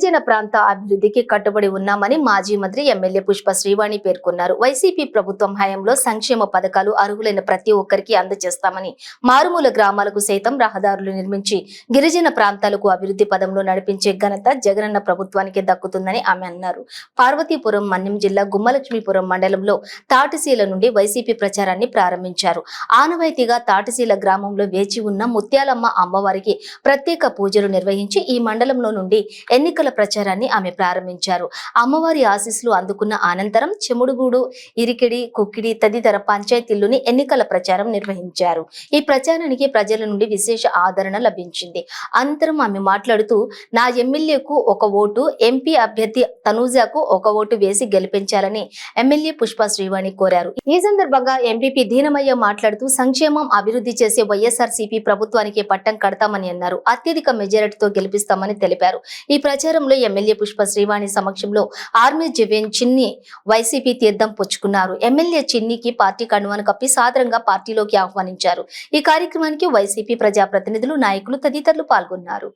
గిరిజన ప్రాంత అభివృద్ధికి కట్టుబడి ఉన్నామని మాజీ మంత్రి ఎమ్మెల్యే పుష్ప శ్రీవాణి పేర్కొన్నారు. వైసీపీ ప్రభుత్వం హయాంలో సంక్షేమ పథకాలు అర్హులైన ప్రతి ఒక్కరికి అందజేస్తామని, మారుమూల గ్రామాలకు సైతం రహదారులు నిర్మించి గిరిజన ప్రాంతాలకు అభివృద్ధి పదంలో నడిపించే ఘనత జగనన్న ప్రభుత్వానికి దక్కుతుందని ఆమె అన్నారు. పార్వతీపురం మన్యం జిల్లా గుమ్మలక్ష్మీపురం మండలంలో తాటిశీల నుండి వైసీపీ ప్రచారాన్ని ప్రారంభించారు. ఆనవాయితీగా తాటిశీల గ్రామంలో వేచి ఉన్న ముత్యాలమ్మ అమ్మవారికి ప్రత్యేక పూజలు నిర్వహించి ఈ మండలంలో నుండి ఎన్నికల ప్రచారాన్ని ఆమె ప్రారంభించారు. అమ్మవారి ఆశీస్సులు అందుకున్న అనంతరం చెముడుగూడు, ఇరికిడి, కుక్కిడి తదితర పంచాయతీల్లోని ఎన్నికల ప్రచారం నిర్వహించారు. ఈ ప్రచారానికి ప్రజల నుండి విశేష ఆదరణ లభించింది. అనంతరం ఆమె మాట్లాడుతూ, నా ఎమ్మెల్యేకు ఒక ఓటు, ఎంపీ అభ్యర్థి తనూజాకు ఒక ఓటు వేసి గెలిపించాలని ఎమ్మెల్యే పుష్ప శ్రీవాణి కోరారు. ఈ సందర్భంగా ఎంపీపీ దీనమయ్య మాట్లాడుతూ, సంక్షేమం అభివృద్ధి చేసే వైఎస్ఆర్సీపీ ప్రభుత్వానికి పట్టం కడతామని అన్నారు. అత్యధిక మెజారిటీతో గెలిపిస్తామని తెలిపారు. ఈ ప్రచారంలో ఎమ్మెల్యే పుష్ప శ్రీవాణి సమక్షంలో ఆర్మీ జవేన్ చిన్ని వైసీపీ తీర్థం పుచ్చుకున్నారు. ఎమ్మెల్యే చిన్నికి పార్టీ కండువాను కప్పి సాదరంగా పార్టీలోకి ఆహ్వానించారు. ఈ కార్యక్రమానికి వైసీపీ ప్రజాప్రతినిధులు, నాయకులు తదితరులు పాల్గొన్నారు.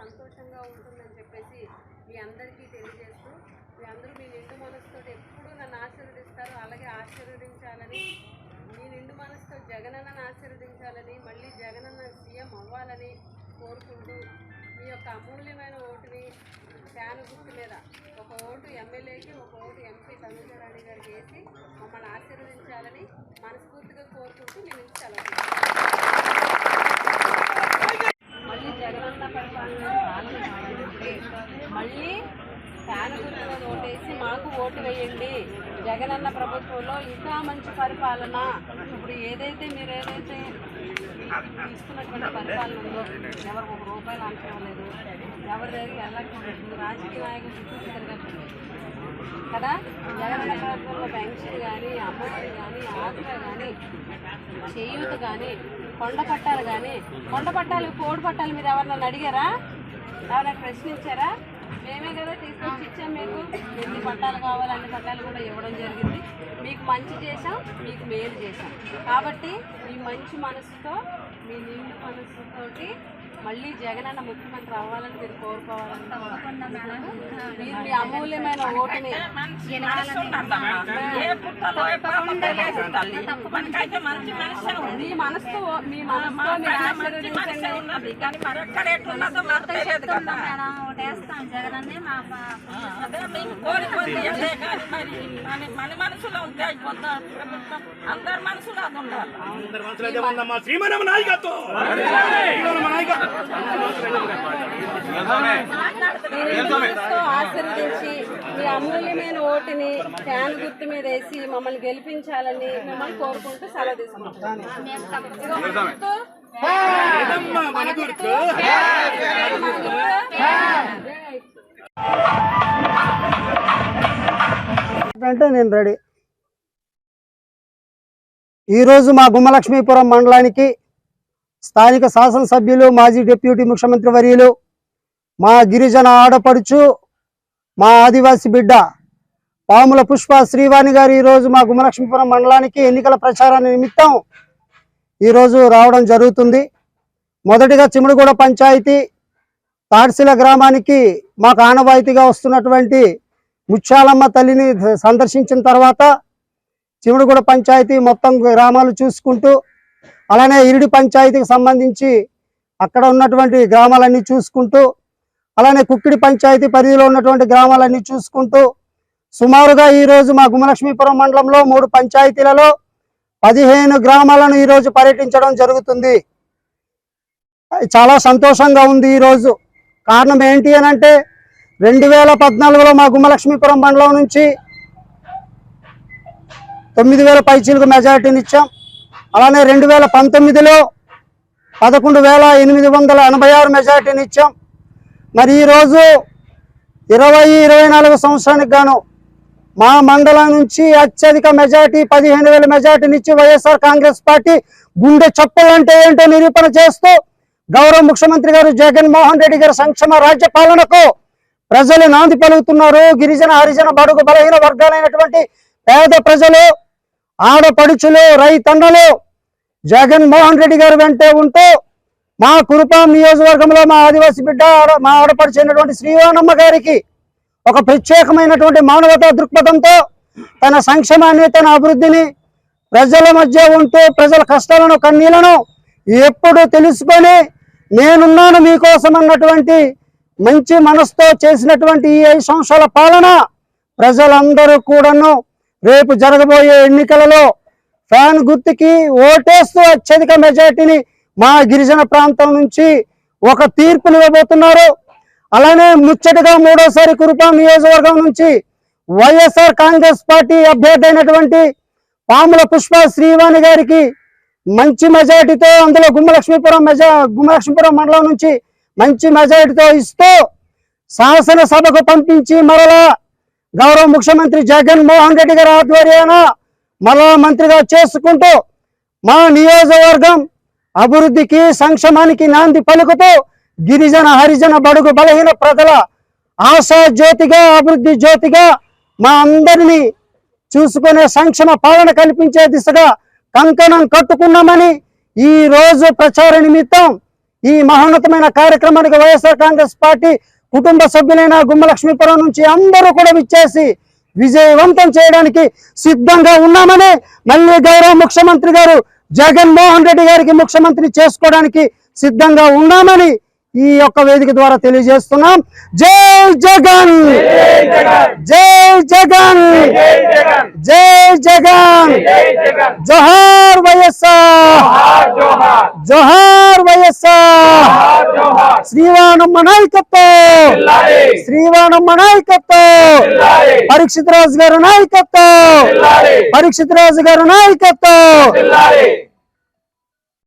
సంతోషంగా ఉంటుందని చెప్పేసి మీ అందరికీ తెలియజేస్తూ, మీ అందరూ మీ నిండు మనసుతో ఎప్పుడూ నన్ను ఆశీర్వదిస్తారు. అలాగే ఆశీర్వదించాలని, మీ నిండు మనసుతో జగనన్నను ఆశీర్వదించాలని, మళ్ళీ జగనన్న సీఎం అవ్వాలని కోరుకుంటూ, మీ యొక్క అమూల్యమైన ఓటుని ఫ్యాన్ గుర్తు మీద ఒక ఓటు ఎమ్మెల్యేకి, ఒక ఓటు ఎంపీ తనుజరాణి గారికి వేసి మమ్మల్ని ఆశీర్వదించాలని మనస్ఫూర్తిగా కోరుకుంటూ మీ నుంచి సెలవు. మళ్ళీ జగనన్న పరిపాలన మళ్ళీ ఫ్యాన్ గుర్తు మీద ఓటేసి మాకు ఓటు వేయండి. జగనన్న ప్రభుత్వంలో ఇంకా మంచి పరిపాలన, ఇప్పుడు ఏదైతే తీసుకున్నటువంటి పరిపాలన ఉందో, ఎవరు ఒక రూపాయలు అనుకోలేదు, ఎవరి దగ్గర వెళ్ళకపోలేదు, రాజకీయ నాయకులు చుట్టూ తిరగట్లేదు కదా. జగనన్న ప్రభుత్వంలో పెన్షన్ కానీ, అమ్మఒడి కానీ, ఆసరా కానీ, చేయూత కానీ, కొండ పట్టాలు కానీ, కొండ పట్టాలు, కోడి పట్టాలు మీరు ఎవరినైనా అడిగారా? ఎవరైనా ప్రశ్నించారా? మేమే కదా తీసుకొచ్చి ఇచ్చాం. మీకు ఎన్ని పట్టాలు కావాలి అన్ని పట్టాలు కూడా ఇవ్వడం జరిగింది. మీకు మంచి చేసాం, మీకు మేలు చేసాం. కాబట్టి మీ మంచి మనసుతో, మీ నిండు మనసుతోటి మళ్ళీ జగనన్న ముఖ్యమంత్రి అవ్వాలని మీరు కోరుకోవాలంటే మీరు మీ అమూల్యమైన ఓటుని మీ మనసుతో మీరు ఆశీర్వదించండి. మన మనసులో ఉంటే అయిపోతాం. అందరి మనసులో అది ఉండాలి. ఆశీర్వదించి మీ అమూల్యమైన ఓటుని ఫ్యాన్ గుర్తు మీద వేసి మమ్మల్ని గెలిపించాలని మిమ్మల్ని కోరుకుంటూ సెలవు తీసుకుంటాం. అంటే నేను రెడీ. ఈరోజు మా గుమ్మలక్ష్మీపురం మండలానికి స్థానిక శాసనసభ్యులు, మాజీ డిప్యూటీ ముఖ్యమంత్రి వర్యులు, మా గిరిజన ఆడపడుచు, మా ఆదివాసీ బిడ్డ పాముల పుష్ప శ్రీవాణి గారు ఈరోజు మా గుమ్మలక్ష్మీపురం మండలానికి ఎన్నికల ప్రచారాన్ని నిమిత్తం ఈరోజు రావడం జరుగుతుంది. మొదటిగా చిముడుగూడ పంచాయతీ తాడిశీల గ్రామానికి మాకు ఆనవాయితీగా వస్తున్నటువంటి ముత్యాలమ్మ తల్లిని సందర్శించిన తర్వాత చిముడుగూడ పంచాయతీ మొత్తం గ్రామాలు చూసుకుంటూ, అలానే ఇరిడి పంచాయతీకి సంబంధించి అక్కడ ఉన్నటువంటి గ్రామాలన్నీ చూసుకుంటూ, అలానే కుక్కిడి పంచాయతీ పరిధిలో ఉన్నటువంటి గ్రామాలన్నీ చూసుకుంటూ సుమారుగా ఈరోజు మా గుమ్మలక్ష్మీపురం మండలంలో 3 పంచాయతీలలో 15 గ్రామాలను ఈరోజు పర్యటించడం జరుగుతుంది. చాలా సంతోషంగా ఉంది. ఈరోజు కారణం ఏంటి అని అంటే 2014లో మా గుమ్మలక్ష్మీపురం మండలం నుంచి 9000 పైచీలకు మెజారిటీని ఇచ్చాం. అలానే 2019లో 11,886 మెజారిటీని ఇచ్చాం. మరి ఈరోజు 2024 సంవత్సరానికి గాను మా మండలం నుంచి అత్యధిక మెజారిటీ 15,000 మెజారిటీని ఇచ్చి వైఎస్ఆర్ కాంగ్రెస్ పార్టీ గుండె చప్పులంటే ఏంటో నిరూపణ చేస్తూ గౌరవ ముఖ్యమంత్రి గారు జగన్మోహన్ రెడ్డి గారి సంక్షేమ రాజ్య పాలనకు ప్రజలు నాంది పలుకుతున్నారు. గిరిజన హరిజన బడుగు బలహీన వర్గాలైనటువంటి పేద ప్రజలు, ఆడపడుచులు, రైతన్నలు జగన్మోహన్ రెడ్డి గారు వెంటే ఉంటూ మా కురుపాం నియోజకవర్గంలో మా ఆదివాసీ బిడ్డ, మా ఆడపడిచినటువంటి శ్రీవాణమ్మ గారికి ఒక ప్రత్యేకమైనటువంటి మానవతా దృక్పథంతో తన సంక్షేమాన్ని, తన అభివృద్ధిని, ప్రజల మధ్య ఉంటూ ప్రజల కష్టాలను, కన్నీళ్లను ఎప్పుడు తెలుసుకొని నేనున్నాను మీకోసం అన్నటువంటి మంచి మనసుతో చేసినటువంటి ఈ 5 సంవత్సరాల పాలన ప్రజలందరూ కూడాను రేపు జరగబోయే ఎన్నికలలో ఫ్యాన్ గుర్తుకి ఓటేస్తూ అత్యధిక మెజార్టీని మా గిరిజన ప్రాంతం నుంచి ఒక తీర్పుని ఇవ్వబోతున్నారు. అలానే ముచ్చటగా 3వసారి కురుపాం నియోజకవర్గం నుంచి వైఎస్ఆర్ కాంగ్రెస్ పార్టీ అభ్యర్థి అయినటువంటి పాముల పుష్ప శ్రీవాణి గారికి మంచి మెజార్టీతో, అందులో గుమ్మలక్ష్మీపురం మండలం నుంచి మంచి మెజార్టీతో ఇస్తూ శాసనసభకు పంపించి మరలా గౌరవ ముఖ్యమంత్రి జగన్మోహన్ రెడ్డి గారి ఆధ్వర్యాన మరలా మంత్రిగా చేసుకుంటూ మా నియోజకవర్గం అభివృద్ధికి, సంక్షేమానికి నాంది పలుకుతూ గిరిజన హరిజన బడుగు బలహీన ప్రజల ఆశా జ్యోతిగా, అభివృద్ధి జ్యోతిగా మా అందరినీ చూసుకునే సంక్షేమ పాలన కల్పించే దిశగా కంకణం కట్టుకున్నామని ఈ రోజు ప్రచార నిమిత్తం ఈ మహోన్నతమైన కార్యక్రమానికి వైఎస్ఆర్ కాంగ్రెస్ పార్టీ కుటుంబ సభ్యులైన గుమ్మలక్ష్మీపురం నుంచి అందరూ కూడా విచ్చేసి విజయవంతం చేయడానికి సిద్ధంగా ఉన్నామని, మళ్ళీ గౌరవ ముఖ్యమంత్రి గారు జగన్మోహన్ రెడ్డి గారికి ముఖ్యమంత్రి చేసుకోవడానికి సిద్ధంగా ఉన్నామని ఈ యొక్క వేదిక ద్వారా తెలియజేస్తున్నాం. జై జగన్, జై జగన్, జై జగన్, జోహార్ వైఎస్ఆర్, జోహార్ వైఎస్ఆర్, శ్రీవాణమ్మ నాయకత్వం, శ్రీవాణమ్మ నాయకత్వం, పరీక్షిత్ రాజు గారు నాయకత్వం, పరీక్షిత్ రాజు గారు నాయకత్వం.